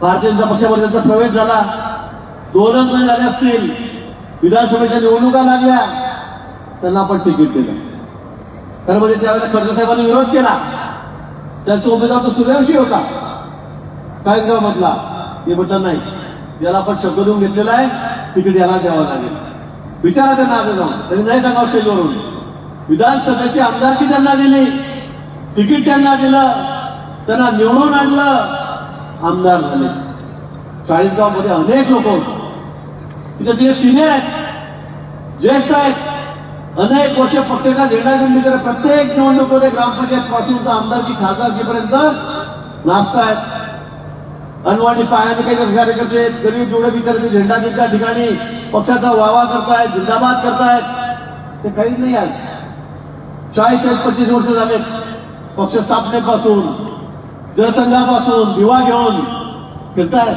भारतीय जनता पक्षामध्ये त्यांचा प्रवेश झाला. 2 महिने झाले असतील, विधानसभेच्या निवडणुका लागल्या, त्यांना आपण तिकीट दिलं. खरं म्हणजे त्यावेळेला खडसे साहेबांनी विरोध केला. त्यांचा उमेदवार तो सूर्यवंशी होता मधला. हे म्हटलं नाही, याला आपण शब्द देऊन घेतलेला आहे, तिकीट याला द्यावं लागेल. विचारा त्यांना आधी जाऊन, त्यांनी नाही सांगावं स्टेजवरून. विधानसभेची आमदारकी त्यांना दिली, तिकीट त्यांना दिलं, त्यांना निवडून आणलं, आमदार झाले. चाळीसगावमध्ये अनेक लोक होते, तिथे सिनियर आहेत, ज्येष्ठ आहेत, अनेक वर्ष पक्षाचा झेंडा घेऊन तिथे प्रत्येक निवडणुकीमध्ये ग्रामपंचायत पासून तर आमदारकी खासदारकीपर्यंत नाचतायत. अनवाणी पायाने काही कार्यकर्ते गरीब जेवढे विद्यार्थी झेंडा त्या ठिकाणी पक्षाचा वावा करतायत, जिंदाबाद करतायत. ते काहीच नाही. आज 40-25 वर्ष झाले पक्ष स्थापनेपासून, जनसंघापासून दिवा घेऊन फिरतायत.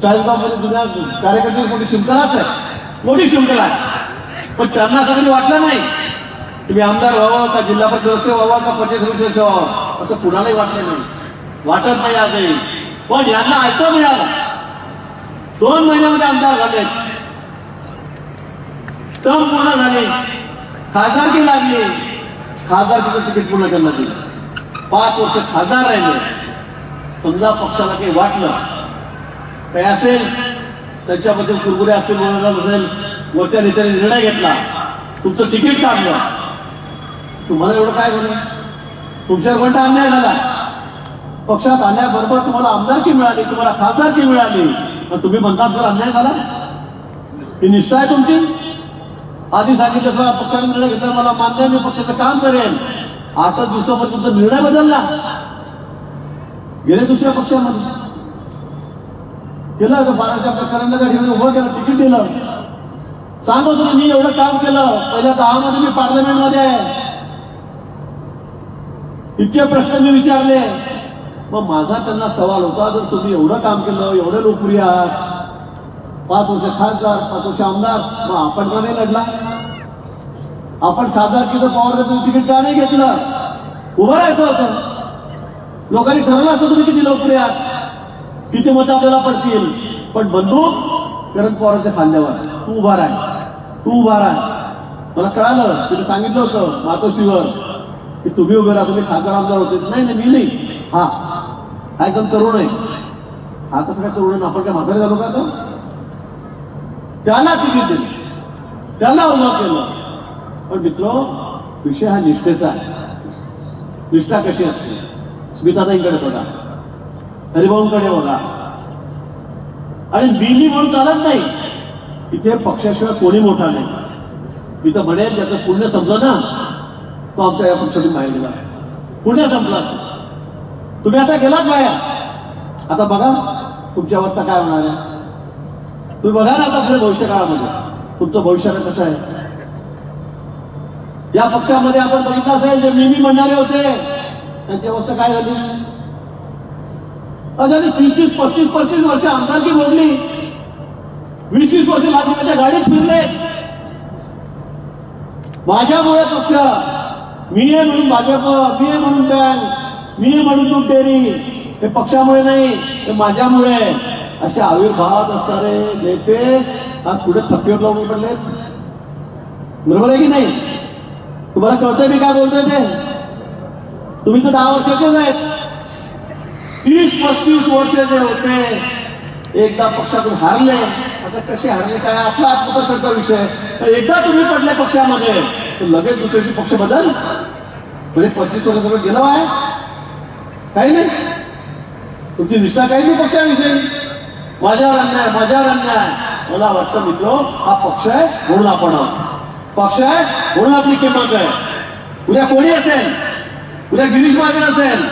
40गावमध्ये जुन्या कार्यकर्ते मोठी शृंखलाच आहे, मोठी शृंखला आहे. पण त्यांना असं कधी वाटलं नाही तुम्ही आमदार व्हावं का जिल्हा परिषद सदस्य व्हावं का पंचायत समिती सदस्य व्हावं, असं कुणालाही वाटलं नाही, वाटत नाही आजही. पण यांना ऐकतं मिळालं. 2 महिन्यामध्ये आमदार झाले, टर्म पूर्ण झाले, खासदारकी लागली, खासदारकीचं तिकीट पूर्ण त्यांना दिलं. 5 वर्ष खासदार राहिले. समजा पक्षाला काही वाटलं काही असेल, त्यांच्याबद्दल कुरकुरे असतील, बोलणार असेल, वरच्या नेत्याने निर्णय घेतला, तुमचं तिकीट काढलं, तुम्हाला एवढं काय झालं? तुमच्यावर कोणता अन्याय झाला? पक्षात आल्याबरोबर तुम्हाला आमदारकी मिळाली, तुम्हाला खासदारकी मिळाली, पण तुम्ही म्हणता जर अन्याय झाला. ही निष्ठा आहे तुमची. आधी सांगितलं पक्षाने निर्णय घेतला, मला मान्य आहे, मी पक्षाचं काम करेन. 8 दिवसामध्ये तुमचा निर्णय बदलला, गेले दुसऱ्या पक्षामध्ये केलं. 12च्या प्रकारांना त्या ठिकाणी उभं केलं, तिकीट दिलं. सांगतो तुम्ही, मी एवढं काम केलं, पहिल्या 10 मध्ये मी पार्लमेंटमध्ये आहे, इतके प्रश्न मी विचारले. मग माझा त्यांना सवाल होता, जर तुम्ही एवढं काम केलं, एवढे लोकप्रिय आहात, 5 वर्ष खासदार, 5 वर्ष आमदार, मग आपण का नाही लढला? आपण खासदारकीचं पॉवर तिकीट का नाही घेतलं? उभं राहायचं होतं. लोकांनी ठरवलं असतं तुम्ही किती लोकप्रिय आहात, किती मतं आपल्याला पडतील. पण बंदूक शरद पवारांच्या खांद्यावर, तू उभा राह, तू उभा राह. मला कळालं, तिथे सांगितलं होतं मातोश्रीवर की तुम्ही उभे राहा, तुम्ही खासदार आमदार होते. नाही नाही, मी नाही. हा एकदम तरुण आहे. हा कसं काय तरुण? आपण काय म्हातारे झालो का? त्याला तिकीट दिलं, त्याला उभं केलं. पण मित्र, विषय हा निष्ठेचा आहे. निष्ठा कशी असते? स्मिताताईंकडे बघा, हरिभाऊंकडे बघा. आणि मी म्हणून चालत नाही. इथे पक्षाशिवाय कोणी मोठा नाही. मी तर म्हणेन, ज्याचं पुण्य संपलं ना, तो आमच्या या पक्षातून बाहेर गेला. पुण्य संपला. तुम्ही आता गेलात बाहेर, आता बघा तुमची अवस्था काय होणार आहे. तुम्ही बघा ना आता पुढे भविष्य काळामध्ये तुमचं भविष्य कसं आहे. या पक्षामध्ये आपण बघितलं असेल, जे मी म्हणणारे होते त्यांची अवस्था काय झाली. त्यांनी 30-35 वर्ष आमदारकी भोगली, 20 वर्ष लादण्याच्या गाडीत फिरले. माझ्यामुळे पक्ष, मी आहे म्हणून भाजप, मी आहे म्हणून बँक, मी आहे म्हणून दूध डेअरी, हे पक्षामुळे नाही, हे माझ्यामुळे. असे आविर्भावात असणारे नेते आज पुढे थप्पीवर लावून पडले. बरोबर आहे की नाही? तुम्हाला कळतंय मी काय बोलतोय ते? तुम्ही तर 10 वर्षाचेच आहेत. 30-35 वर्ष जे होते, एकदा पक्षातून हारले. आता कसे हारले काय आपला आत्मप्रसंगाचा विषय. एकदा तुम्ही पडले पक्षामध्ये तर लगेच दुसऱ्याची पक्ष बदल. म्हणजे 35 वर्ष सगळं गेलं आहे, काही नाही. तुमची निष्ठा काही नाही पक्षाविषयी. माझ्यावर अन्याय, माझ्यावर अन्याय. मला वाटतं मित्र, हा पक्ष आहे म्हणून आपण आहोत. पक्ष आहे म्हणून आपली किंमत आहे. उद्या कोणी असेल, उद्या गिरीश महाजन असेल,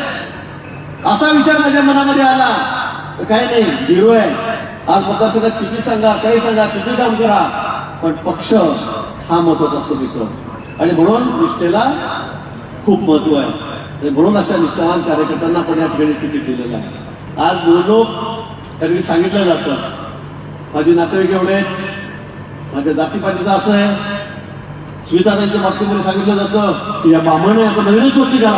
असा विचार माझ्या मनामध्ये आला तर काही नाही, हिरो आहे. आज मतदारसंघात किती सांगा, काही सांगा, किती काम करा, पण पक्ष हा महत्वाचा असतो मित्र. आणि म्हणून निष्ठेला खूप महत्व आहे. म्हणून अशा निष्ठावान कार्यकर्त्यांना आपण या ठिकाणी तिकीट दिलेलं आहे. आज निवडणूक तरी सांगितलं जातं, माझी नातेवाईक एवढे, माझ्या जातीपातीचं असं आहे. स्मिताताईंच्या बाबतीमध्ये सांगितलं जातं की या बामण आहे, आता नवीनच होती का,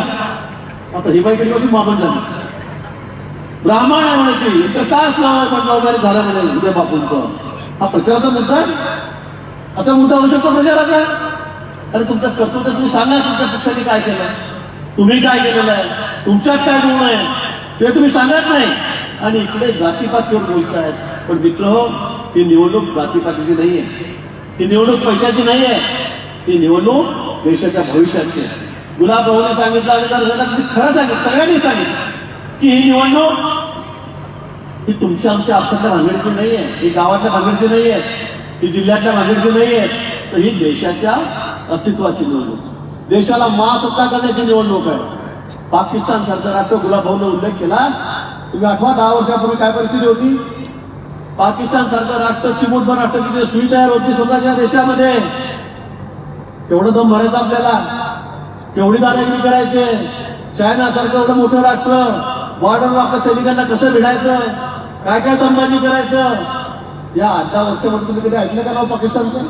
आता ही बाई कधी बामण झाली. ब्राह्मण आहे म्हणायची, इंद्रकास नाव आहे म्हटलं वगैरे झालं म्हणे उदय बापूंचं. हा प्रचाराचा मुद्दा आहे? असा मुद्दा होऊ शकतो प्रचाराचा? अरे तुमचं कर्तृत्व तुम्ही सांगा, तुमच्या पक्षाने काय केलं, तुम्ही काय केलेलं आहे, तुमच्यात काय गुण आहे ते तुम्ही सांगत नाही, आणि इकडे जातीपातीवर बोलतायत. पण मित्र हो, ही निवडणूक जातीपातीची नाहीये, ही निवडणूक पैशाची नाहीये, ही निवडणूक देशाच्या भविष्याची आहे. गुलाब भाऊने सांगितलं आणि खरं सांगितलं, सगळ्यांनी सांगितलं की ही निवडणूक ही तुमच्या आमच्या आपसातल्या भानगडीची नाहीये, ही गावातल्या भानगडीची नाहीये, ही जिल्ह्यातल्या भानगडीची नाहीये, तर ही देशाच्या अस्तित्वाची निवडणूक, देशाला महासत्ता करण्याची निवडणूक आहे. पाकिस्तान सारखं राष्ट्र, गुलाब भाऊने उल्लेख केला, तुम्ही आठवा 10 वर्षापूर्वी काय परिस्थिती होती. पाकिस्तान सारखं राष्ट्र, चिमूटभर राष्ट्र किती सुई तयार होती स्वतःच्या देशामध्ये, तेवढं दम भरायचं आपल्याला, तेवढी दादागिरी करायचे. चायना सारखं एवढं मोठं राष्ट्र, बॉर्डरवर आपल्या सैनिकांना कसं भिडायचं, काय काय दमबाजी करायचं. या 8-10 वर्षामध्ये तुम्ही कधी ऐकलं का नाव पाकिस्तानचं?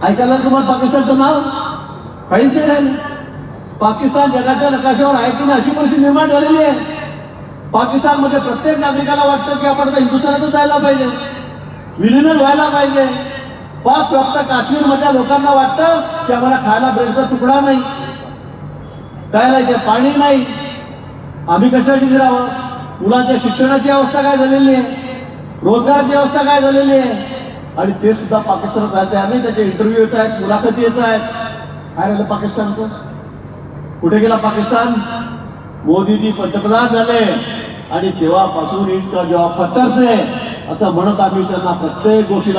ऐकायला तुम्हाला पाकिस्तानचं नाव काहीच नाही राहिलं. पाकिस्तान जगाच्या नकाशावर आहे की नाही अशी परिस्थिती निर्माण झालेली आहे. पाकिस्तानमध्ये प्रत्येक नागरिकाला वाटतं की आपण आता हिंदुस्थानातच जायला पाहिजे, विलीनच व्हायला पाहिजे. पाक प्राप्त काश्मीरमधल्या लोकांना वाटतं की आम्हाला खायला ब्रेडचा तुकडा नाही, प्यायला इथे पाणी नाही, आम्ही कशासाठी राहावं. मुलांच्या शिक्षणाची अवस्था काय झालेली आहे, रोजगाराची अवस्था काय झालेली आहे, आणि ते सुद्धा पाकिस्तानात राहते आहे. त्याचे इंटरव्ह्यू येत आहेत, मुलाखती येत आहेत. काय राहिलं पाकिस्तानचं? कुठे गेला पाकिस्तान? मोदीजी पंतप्रधान झाले आणि तेव्हापासून इनका जॉब पत्तर से असं म्हणत आम्ही त्यांना प्रत्येक गोष्टीला